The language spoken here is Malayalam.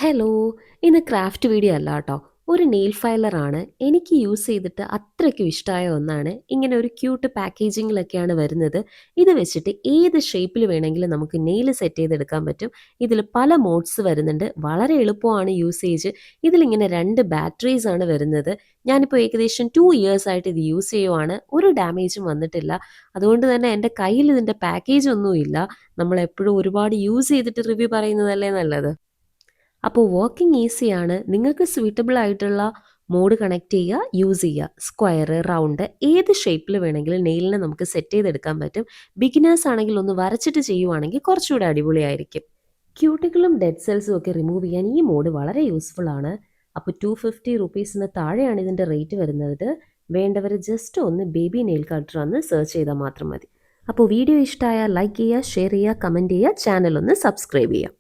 ഹലോ! ഇന്ന് ക്രാഫ്റ്റ് വീഡിയോ അല്ല കേട്ടോ. ഒരു നെയിൽ ഫൈലറാണ്. എനിക്ക് യൂസ് ചെയ്തിട്ട് അത്രയ്ക്കും ഇഷ്ടമായ ഒന്നാണ്. ഇങ്ങനെ ഒരു ക്യൂട്ട് പാക്കേജിങ്ങിലൊക്കെയാണ് വരുന്നത്. ഇത് വെച്ചിട്ട് ഏത് ഷേപ്പിൽ വേണമെങ്കിലും നമുക്ക് നെയിൽ സെറ്റ് ചെയ്തെടുക്കാൻ പറ്റും. ഇതിൽ പല മോഡ്സ് വരുന്നുണ്ട്. വളരെ എളുപ്പമാണ് യൂസേജ്. ഇതിലിങ്ങനെ 2 ബാറ്ററീസ് ആണ് വരുന്നത്. ഞാനിപ്പോൾ ഏകദേശം 2 ഇയേഴ്സ് ആയിട്ട് ഇത് യൂസ് ചെയ്യുവാണ്. ഒരു ഡാമേജും വന്നിട്ടില്ല. അതുകൊണ്ട് തന്നെ എൻ്റെ കയ്യിൽ ഇതിൻ്റെ പാക്കേജ് ഒന്നുമില്ല. നമ്മളെപ്പോഴും ഒരുപാട് യൂസ് ചെയ്തിട്ട് റിവ്യൂ പറയുന്നതല്ലേ നല്ലത്. അപ്പോൾ വർക്കിംഗ് ഈസിയാണ്. നിങ്ങൾക്ക് സ്യൂട്ടബിൾ ആയിട്ടുള്ള മോഡ് കണക്ട് ചെയ്യുക, യൂസ് ചെയ്യുക. സ്ക്വയർ, റൗണ്ട് ഏത് ഷേപ്പിൽ വേണമെങ്കിലും നെയിലിനെ നമുക്ക് സെറ്റ് ചെയ്തെടുക്കാൻ പറ്റും. ബിഗിനേഴ്സ് ആണെങ്കിൽ ഒന്ന് വരച്ചിട്ട് ചെയ്യുവാണെങ്കിൽ കുറച്ചുകൂടെ അടിപൊളിയായിരിക്കും. ക്യൂട്ടിക്കിളും ഡെഡ് സെൽസും ഒക്കെ റിമൂവ് ചെയ്യാൻ ഈ മോഡ് വളരെ യൂസ്ഫുൾ ആണ്. അപ്പോൾ 250 റുപ്പീസിന് താഴെയാണ് ഇതിൻ്റെ റേറ്റ് വരുന്നത്. വേണ്ടവർ ജസ്റ്റ് ഒന്ന് ബേബി നെയിൽ കട്ടർ എന്ന് സെർച്ച് ചെയ്താൽ മാത്രം മതി. അപ്പോൾ വീഡിയോ ഇഷ്ടമായാൽ ലൈക്ക് ചെയ്യുക, ഷെയർ ചെയ്യുക, കമൻറ്റ് ചെയ്യുക, ചാനൽ ഒന്ന് സബ്സ്ക്രൈബ് ചെയ്യുക.